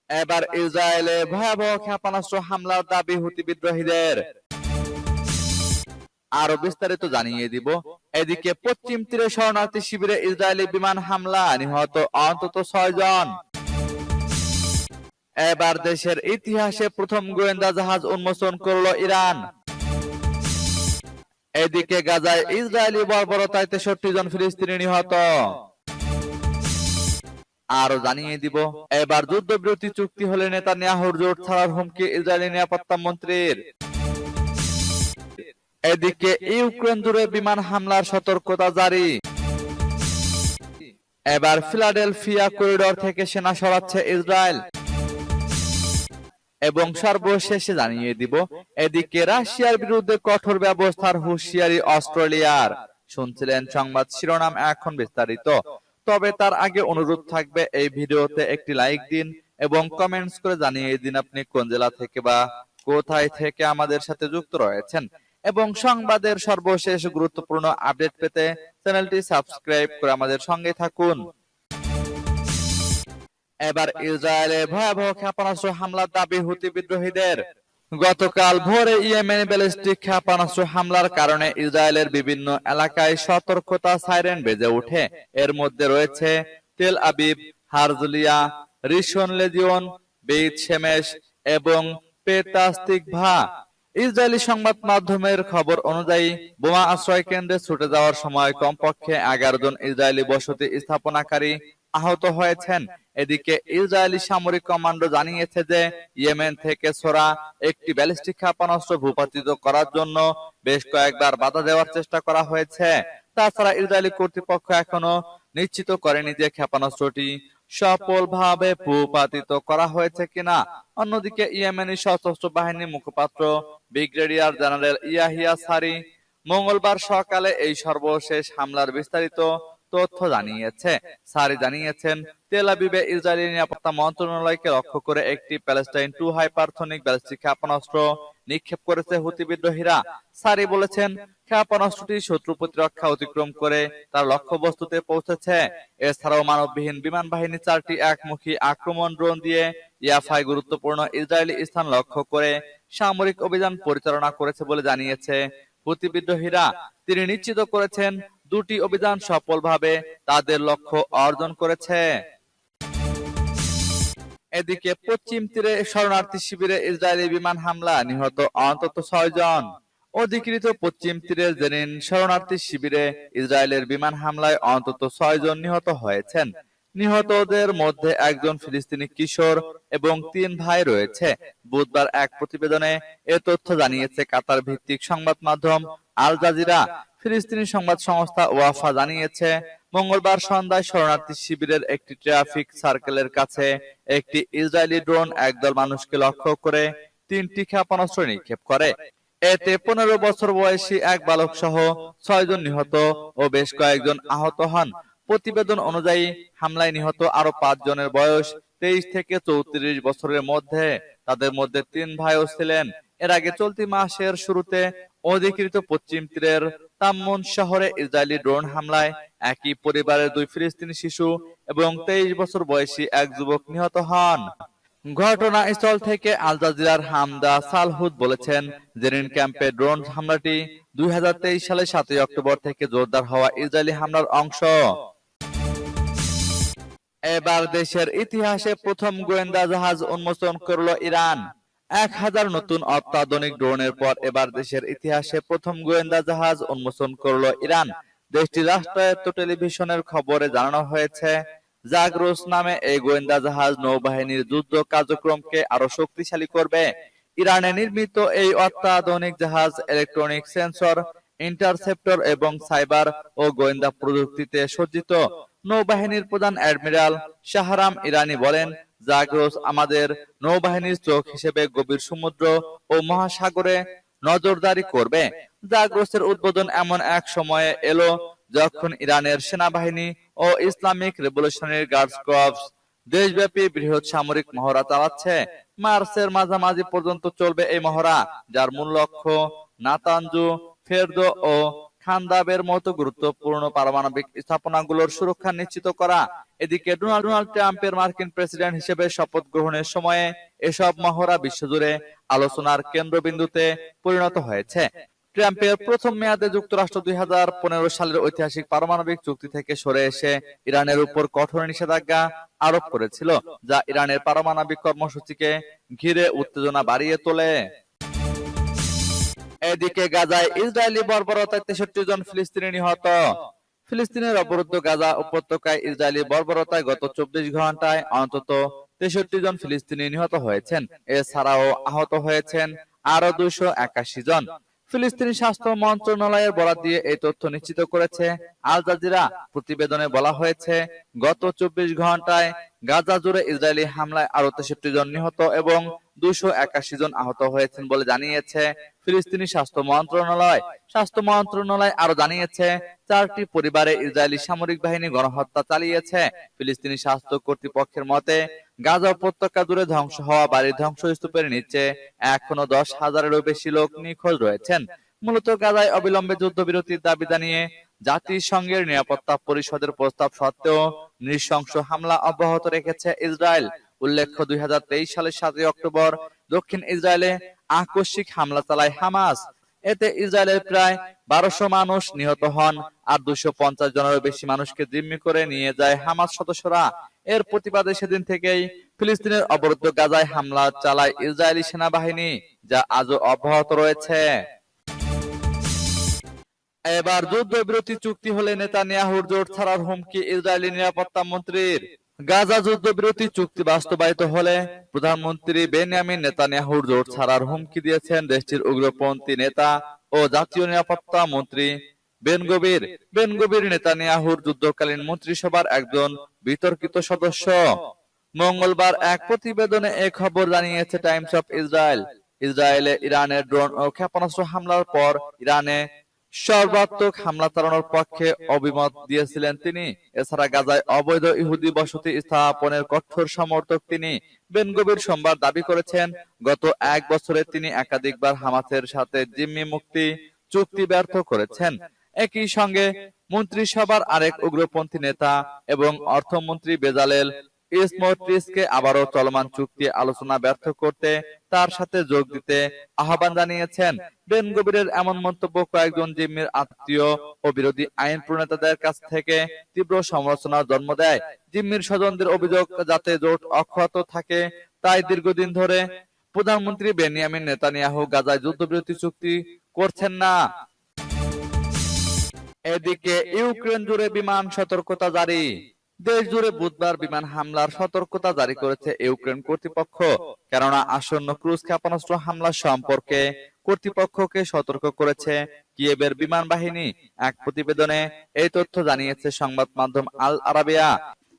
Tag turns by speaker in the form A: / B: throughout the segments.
A: এবার ইসরায়েলে ভয়াবহ ক্ষেপণাস্ত্র হামলার দাবি হুতি বিদ্রোহীদের। আরো বিস্তারিত জানিয়ে দিব। এদিকে পশ্চিম তীরে শরণার্থী শিবিরে ইসরায়েলি বিমান হামলা, নিহত অন্তত 6 জন। এবার দেশের ইতিহাসে প্রথম গোয়েন্দা জাহাজ উন্মোচন করল ইরান। এদিকে গাজায় ইসরায়েলি বর্বরতায় 63 জন ফিলিস্তিনি নিহত। আরো জানিয়ে দিব, এবার যুদ্ধবিরতি চুক্তি হলে নেতানিয়াহুর জোট ছাড়ার হুমকি ইসরায়েলি নিরাপত্তা মন্ত্রীর। এদিকে ইউক্রেন জুড়ে বিমান হামলার সতর্কতা জারি। এবার ফিলাডেলফিয়া করিডোর থেকে সেনা সরাচ্ছে ইসরায়েল। এবং সর্বশেষে জানিয়ে দিব, এদিকে রাশিয়ার বিরুদ্ধে কঠোর ব্যবস্থার হুঁশিয়ারি অস্ট্রেলিয়ার। শুনছিলেন সংবাদ শিরোনাম, এখন বিস্তারিত। তবে তার আগে অনুরোধ থাকবে, এই ভিডিওতে একটি লাইক দিন এবং কমেন্টস করে জানিয়ে দিন আপনি কোন জেলা থেকে বা কোথায় থেকে আমাদের সাথে যুক্ত রয়েছেন। এবং সংবাদের সর্বশেষ গুরুত্বপূর্ণ আপডেট পেতে চ্যানেলটি সাবস্ক্রাইব করে আমাদের সঙ্গে থাকুন। এবার ইসরায়েলে ভয়াবহ ক্ষেপণাস্ত্র হামলার দাবি হুতি বিদ্রোহীদের। গতকাল ভোরে ইয়েমেনে ব্যালিস্টিক ক্ষেপণাস্ত্র হামলার কারণে ইসরায়েলের বিভিন্ন এলাকায় সতর্কতা সাইরেন বেজে ওঠে। এর মধ্যে রয়েছে তেল আবিব, হারজলিয়া, রিশন লেজিওন, বেইত শেমেশ এবং পেতাস তিকভা। ইসরায়েলি সংবাদ মাধ্যমের খবর অনুযায়ী বোমা আশ্রয় কেন্দ্রে ছুটে যাওয়ার সময় কমপক্ষে 11 জন ইসরায়েলি বসতি স্থাপনাকারী আহত হয়েছেন। এদিকে ইসরায়েলি সামরিক কমান্ডো জানিয়েছে যে ইয়েমেন থেকে ছোড়া একটি ব্যালিস্টিক ক্ষেপণাস্ত্র ভূপাতিত করার জন্য বেশ কয়েকবার বাধা দেওয়ার চেষ্টা করা হয়েছে। তাছাড়া ইসরায়েলি কর্তৃপক্ষ এখনো নিশ্চিত করেনি যে ক্ষেপণাস্ত্রটি সফলভাবে ভূপাতিত করা হয়েছে কিনা। অন্যদিকে ইয়েমেনি সশস্ত্র বাহিনীর মুখপাত্র ব্রিগেডিয়ার জেনারেল ইয়াহিয়া সারি মঙ্গলবার সকালে এই সর্বশেষ হামলার বিস্তারিত তথ্য জানিয়েছে। সারি জানিয়েছেন, তেল আবিবে ইসরায়েলি নিরাপত্তা মন্ত্রণালয়কে লক্ষ্য করে একটি প্যালেস্টাইন-2 হাইপারসনিক ব্যালিস্টিক ক্ষেপণাস্ত্র নিক্ষেপ করেছে হুতি বিদ্রোহীরা। সারি বলেছেন, ক্ষেপণাস্ত্রটি শত্রু প্রতিরক্ষা অতিক্রম করে তার লক্ষ্যবস্তুতে পৌঁছেছে। এছাড়াও মানববিহীন বিমান বাহিনী 4টি একমুখী আক্রমণ ড্রোন দিয়ে ইয়াফায় গুরুত্বপূর্ণ ইসরায়েলি স্থান লক্ষ্য করে সামরিক অভিযান পরিচালনা করেছে বলে জানিয়েছে হুতি বিদ্রোহীরা। তিনি নিশ্চিত করেছেন, দুটি অভিযান সফলভাবে তাদের লক্ষ্য অর্জন করেছে। এদিকে পশ্চিম তীরে শরণার্থী শিবিরে ইসরায়েলি বিমান হামলা, নিহত অন্তত 6 জন। অধিকৃত পশ্চিম তীরের জেনিন শরণার্থী শিবিরে ইসরায়েলের বিমান হামলায় অন্তত 6 জন নিহত হয়েছেন। নিহতদের মধ্যে একজন ফিলিস্তিনি কিশোর এবং 3 ভাই রয়েছে। বুধবার এক প্রতিবেদনে এ তথ্য জানিয়েছে কাতার ভিত্তিক সংবাদ মাধ্যম আল জাজিরা। ফিলিস্তিনি সংবাদ সংস্থা ওয়াফা জানিয়েছে, মঙ্গলবার সন্ধ্যায় শরণার্থী শিবিরের একটি ট্রাফিক সার্কেলের কাছে একটি ইসরায়েলি ড্রোন একদল মানুষকে লক্ষ্য করে 3টি ক্ষেপণাস্ত্র নিক্ষেপ করে। এতে 15 বছর বয়সী এক বালক সহ 6 জন নিহত ও বেশ কয়েকজন আহত হন। প্রতিবেদন অনুযায়ী হামলায় নিহত আরো 5 জনের বয়স 23 থেকে 34 বছরের মধ্যে। তাদের মধ্যে 3 ভাইও ছিলেন। এর আগে চলতি মাসের শুরুতে অধিকৃত পশ্চিম তীরের তাম্মুন শহরে ইসরায়েলি ড্রোন হামলায় একই পরিবারের 2 ফিলিস্তিনি শিশু এবং 23 বছর বয়সী এক যুবক নিহত হন। ঘটনাস্থল থেকে আল জাজিরার হামদা সালহুদ বলেছেন, জেনিন ক্যাম্পে ড্রোন হামলাটি 2023 সালের 7 অক্টোবর থেকে জোরদার হওয়া ইসরায়েলি হামলার অংশ। এবার দেশের ইতিহাসে প্রথম গোয়েন্দা জাহাজ উন্মোচন করল ইরান। 1000 নতুন অত্যাধুনিক ড্রোনের পর এবার দেশের ইতিহাসে প্রথম গোয়েন্দা জাহাজ উন্মোচন করল ইরান। দেশটির রাষ্ট্রায়ত্ত টেলিভিশনের খবরে জানানো হয়েছে, জাগরোস নামে এই গোয়েন্দা জাহাজ নৌবাহিনীর যুদ্ধ কার্যক্রমকে আরো শক্তিশালী করবে। ইরানে নির্মিত এই অত্যাধুনিক জাহাজ ইলেকট্রনিক সেন্সর, ইন্টারসেপ্টর এবং সাইবার ও গোয়েন্দা প্রযুক্তিতে সজ্জিত। নৌবাহিনীর প্রধান অ্যাডমিরাল শাহরাম ইরানি বলেন, জাগরোস আমাদের নৌবাহিনীর চোখ হিসেবে গভীর সমুদ্র ও মহাসাগরে নজরদারি করবে। জাগরোসের উদ্বোধন এমন এক সময়ে এলো যখন ইরানের সেনাবাহিনী ও ইসলামিক রেভলিউশনারি গার্ডস কর্পস দেশব্যাপী বৃহৎ সামরিক মহড়া চালাচ্ছে। মার্চের মাঝামাঝি পর্যন্ত চলবে এই মহড়া, যার মূল লক্ষ্য নাতানজু, ফেরদো ও খান্দাবের মতো গুরুত্বপূর্ণ পারমাণবিক স্থাপনাগুলোর সুরক্ষা নিশ্চিত করা। এদিকে ডোনাল্ড ট্রাম্পের মার্কিন প্রেসিডেন্ট হিসেবে শপথ গ্রহণের সময়ে এসব মহড়া বিশ্বজুড়ে আলোচনার কেন্দ্রবিন্দুতে পরিণত হয়েছে। ট্রাম্পের প্রথম মেয়াদে যুক্তরাষ্ট্র 2015 সালের ঐতিহাসিক পারমাণবিক চুক্তি থেকে সরে এসে ইরানের উপর কঠোর নিষেধাজ্ঞা আরোপ করেছিল, যা ইরানের পারমাণবিক কর্মসূচিকে ঘিরে উত্তেজনা বাড়িয়ে তোলে। এদিকে গাজায় ইসরায়েলি বর্বরতায় 63 জন ফিলিস্তিনি নিহত। ফিলিস্তিনের অবরুদ্ধ গাজা উপত্যকায় ইসরায়েলি বর্বরতায় গত 24 ঘন্টায় অন্তত 63 জন ফিলিস্তিনি নিহত হয়েছেন। এছাড়াও আহত হয়েছেন আরো 281 জন। ফিলিস্তিনি স্বাস্থ্য মন্ত্রণালয়ের বরাত দিয়ে এই তথ্য নিশ্চিত করেছে আল জাজিরা। প্রতিবেদনে বলা হয়েছে, গত 24 ঘন্টায় গাজা জুড়ে ইসরায়েলি হামলায় আরো 63 জন নিহত এবং 281 জন আহত হয়েছেন বলে জানিয়েছে ফিলিস্তিনি স্বাস্থ্য মন্ত্রণালয়। স্বাস্থ্য মন্ত্রণালয় আরো জানিয়েছে, 4টি পরিবারে ইসরায়েলি সামরিক বাহিনী গণহত্যা চালিয়েছে। ফিলিস্তিনি স্বাস্থ্য কর্তৃপক্ষের মতে, গাজা উপত্যকা জুড়ে ধ্বংস হওয়া বাড়ির ধ্বংসস্তূপের নিচে এখনো 10,000-এরও বেশি লোক নিখোঁজ রয়েছেন। মূলত গাজায় অবিলম্বে যুদ্ধবিরতির দাবি জানিয়ে জাতিসংঘের নিরাপত্তা পরিষদের প্রস্তাব সত্ত্বেও নৃশংস হামলা অব্যাহত রেখেছে ইসরায়েল। উল্লেখ্য, 2023 সালের 7 অক্টোবর দক্ষিণ ইসরায়েলে আকস্মিক হামলা চালায় হামাস। এতে ইসরায়েলের প্রায় 1200 মানুষ নিহত হন আর 250 জনেরও বেশি মানুষকে জিম্মি করে নিয়ে যায় হামাস সদস্যরা। এর প্রতিবাদে সেদিন থেকেই ফিলিস্তিনের অবরুদ্ধ গাজায় হামলা চালায় ইসরায়েলি সেনাবাহিনী, যা আজও অব্যাহত রয়েছে। এবার যুদ্ধবিরতি চুক্তি হলে নেতানিয়াহুর জোট ছাড়ার হুমকি ইসরায়েলি নিরাপত্তা মন্ত্রীর। গাজা যুদ্ধবিরতি চুক্তি বাস্তবায়িত হলে প্রধানমন্ত্রী বেনিয়ামিন নেতানিয়াহুর জোট ছাড়ার হুমকি দিয়েছেন দেশটির উগ্রপন্থী নেতা ও জাতীয় নিরাপত্তা মন্ত্রী বেন গভির। বেন গভির নেতানিয়াহুর যুদ্ধকালীন মন্ত্রিসভার একজন বিতর্কিত সদস্য। মঙ্গলবার এক প্রতিবেদনে এ খবর জানিয়েছে টাইমস অফ ইসরায়েল। ইসরায়েলে ইরানের ড্রোন ও ক্ষেপণাস্ত্র হামলার পর ইরানে সর্বাত্মক হামলা চালানোর পক্ষে অভিমত দিয়েছিলেন তিনি। এছাড়া গাজায় অবৈধ ইহুদি বসতি স্থাপনের কঠোর সমর্থক তিনি। বেন গভির সোমবার দাবি করেছেন, গত 1 বছরে তিনি একাধিকবার হামাসের সাথে জিম্মি মুক্তি চুক্তি ব্যর্থ করেছেন। একই সঙ্গে মন্ত্রিসভার আরেক উগ্রপন্থী নেতা এবং অর্থমন্ত্রী বেজালেল স্মোট্রিচকে আবারও চলমান চুক্তি আলোচনা ব্যর্থ করতে তার সাথে যোগ দিতে আহ্বান জানিয়েছেন। বেন গভিরের এমন মন্তব্য কয়েকজন জিম্মির আত্মীয় ও বিরোধী আইন প্রণেতাদের কাছ থেকে তীব্র সমালোচনার জন্ম দেয়। জিম্মির স্বজনদের অভিযোগ, যাতে জোট অক্ষত থাকে তাই দীর্ঘদিন ধরে প্রধানমন্ত্রী বেনিয়ামিন নেতানিয়াহু গাজায় যুদ্ধবিরতি চুক্তি করছেন না। এদিকে ইউক্রেন জুড়ে বিমান সতর্কতা জারি। দেশ জুড়ে বুধবার বিমান হামলার সতর্কতা জারি করেছে ইউক্রেন কর্তৃপক্ষ, কেননা আসন্ন ক্রুজ ক্ষেপণাস্ত্র হামলা সম্পর্কে কর্তৃপক্ষকে সতর্ক করেছে কিয়েভের বিমান বাহিনী। এক প্রতিবেদনে এই তথ্য জানিয়েছে সংবাদ মাধ্যম আল আরাবিয়া।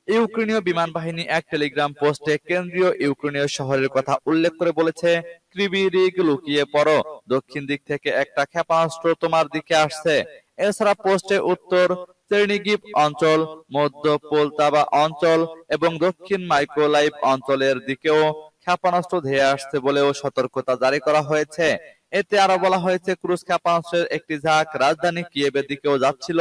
A: ইউক্রেনীয় বিমান বাহিনী এক টেলিগ্রাম পোস্টে কেন্দ্রীয় ইউক্রেনীয় শহরের কথা উল্লেখ করে বলেছে, ক্রিভি রিগ লুকিয়ে পড়ো, দক্ষিণ দিক থেকে একটা ক্ষেপণাস্ত্র তোমার দিকে আসছে। এছাড়া পোস্টে উত্তর চেরনিগিভ অঞ্চল, মধ্য পোলতাবা অঞ্চল এবং দক্ষিণ মাইকোলাইভ অঞ্চলের দিকেও ক্ষেপণাস্ত্র ধেয়ে আসছে বলেও সতর্কতা জারি করা হয়েছে। এতে আরো বলা হয়েছে, ক্রুজ ক্ষেপণাস্ত্রের একটি ঝাঁক রাজধানী কিয়েভের দিকেও যাচ্ছিল।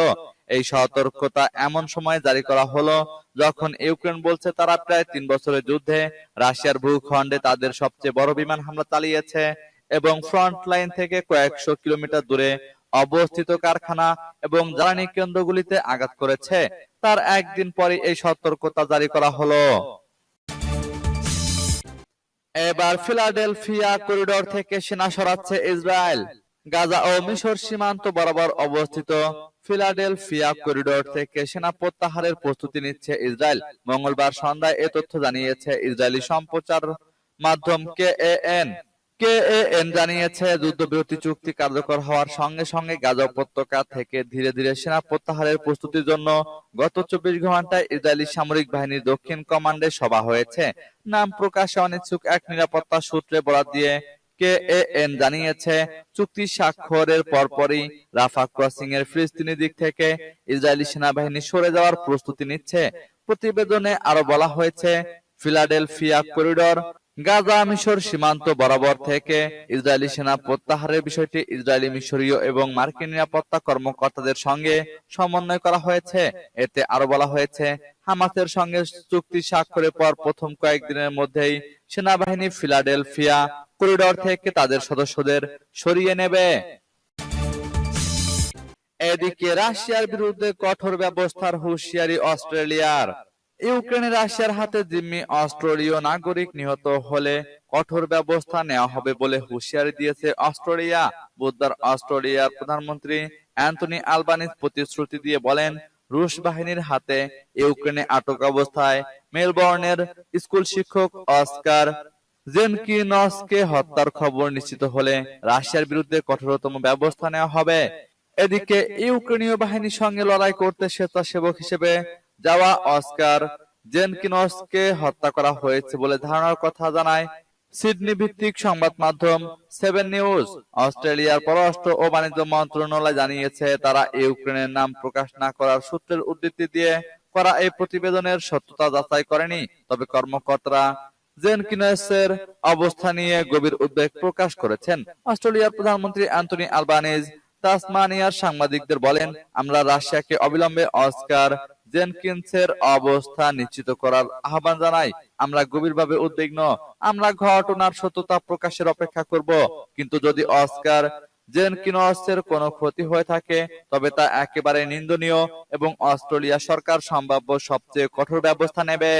A: এই সতর্কতা এমন সময় জারি করা হলো যখন ইউক্রেন বলছে তারা প্রায় 3 বছরের যুদ্ধে রাশিয়ার ভূখণ্ডে তাদের সবচেয়ে বড় বিমান হামলা চালিয়েছে এবং ফ্রন্ট লাইন থেকে কয়েকশো কিলোমিটার দূরে অবস্থিত কারখানা এবং জ্বালানি কেন্দ্রগুলিতে আঘাত করেছে। তার একদিন পরে এই সতর্কতা জারি করা হলো। এবার ফিলাডেলফিয়া করিডোর থেকে সেনা সরাচ্ছে ইসরায়েল। গাজা ও মিশর সীমান্ত বরাবর অবস্থিত ফিলাডেলফিয়া করিডোর থেকে সেনা প্রত্যাহারের প্রস্তুতি নিচ্ছে ইসরায়েল। মঙ্গলবার সন্ধ্যায় এ তথ্য জানিয়েছে ইসরায়েলি সম্প্রচার মাধ্যম কেএএন জানিয়েছে, যুদ্ধবিরতি চুক্তি কার্যকর হওয়ার সঙ্গে সঙ্গে গাজা উপত্যকা থেকে ধীরে ধীরে সেনা প্রত্যাহারের প্রস্তুতির জন্য গত 24 ঘন্টায় ইসরায়েলি সামরিক বাহিনীর দক্ষিণ কমান্ডে সভা হয়েছে। নাম প্রকাশে অনিচ্ছুক এক নিরাপত্তা সূত্রে বরাত দিয়ে কেএএন জানিয়েছে, চুক্তি স্বাক্ষরের পরপরই রাফা ক্রসিং এর ফিলিস্তিনি দিক থেকে ইসরায়েলি সেনাবাহিনী সরে যাওয়ার প্রস্তুতি নিচ্ছে। প্রতিবেদনে আরো বলা হয়েছে, ফিলাডেলফিয়া করিডোর গাজা মিশর সীমান্ত বরাবর থেকে ইসরায়েলি সেনা প্রত্যাহারের বিষয়টি ইসরায়েলি, মিশরীয় এবং মার্কিন নিরাপত্তা কর্মকর্তাদের সঙ্গে সমন্বয় করা হয়েছে। এতে আরো বলা হয়েছে, হামাসের সঙ্গে চুক্তি স্বাক্ষরের পর প্রথম কয়েকদিনের মধ্যেই সেনাবাহিনী ফিলাডেলফিয়া করিডোর থেকে তাদের সদস্যদের সরিয়ে নেবে। এদিকে রাশিয়ার বিরুদ্ধে কঠোর ব্যবস্থার হুঁশিয়ারি অস্ট্রেলিয়ার। ইউক্রেনে রাশিয়ার হাতে জিম্মি অস্ট্রেলীয় নাগরিক নিহত হলে কঠোর ব্যবস্থা নেওয়া হবে বলে হুঁশিয়ারি দিয়েছে অস্ট্রেলিয়া। বুধবার অস্ট্রেলিয়ার প্রধানমন্ত্রী অ্যান্টনি আলবানিজ প্রতিশ্রুতি দিয়ে বলেন, রুশ বাহিনীর হাতে ইউক্রেনে আটক অবস্থায় মেলবোর্নের স্কুল শিক্ষক অস্কার জেনকিনসকে হত্যার খবর নিশ্চিত হলে রাশিয়ার বিরুদ্ধে কঠোরতম ব্যবস্থা নেওয়া হবে। এদিকে ইউক্রেনীয় বাহিনীর সঙ্গে লড়াই করতে স্বেচ্ছাসেবক হিসেবে যাওয়া অস্কার জেনকিনসকে হত্যা করা হয়েছে বলে ধারণার কথা জানায় সিডনি ভিত্তিক সংবাদ মাধ্যম 7 নিউজ। অস্ট্রেলিয়ার পররাষ্ট্র ও বাণিজ্য মন্ত্রণালয় জানিয়েছে, তারা ইউক্রেনের নাম প্রকাশ না করার সূত্রের উদ্ধৃতি দিয়ে করা এই প্রতিবেদনের সত্যতা যাচাই করেনি। তবে কর্মকর্তারা জেনকিনসের অবস্থা নিয়ে গভীর উদ্বেগ প্রকাশ করেছেন। অস্ট্রেলিয়ার প্রধানমন্ত্রী অ্যান্টনি আলবানিজ তাসমানিয়ার সাংবাদিকদের বলেন, আমরা রাশিয়াকে অবিলম্বে অস্কার জেনকিনসের অবস্থা নিশ্চিত করার আহ্বান জানাই। আমরা গভীরভাবে উদ্বিগ্ন। আমরা ঘটনার সত্যতা প্রকাশের অপেক্ষা করব, কিন্তু যদি অস্কার জেনকিনসের কোনো ক্ষতি হয়ে থাকে তবে তা একেবারে নিন্দনীয় এবং অস্ট্রেলিয়া সরকার সম্ভাব্য সবচেয়ে কঠোর ব্যবস্থা নেবে।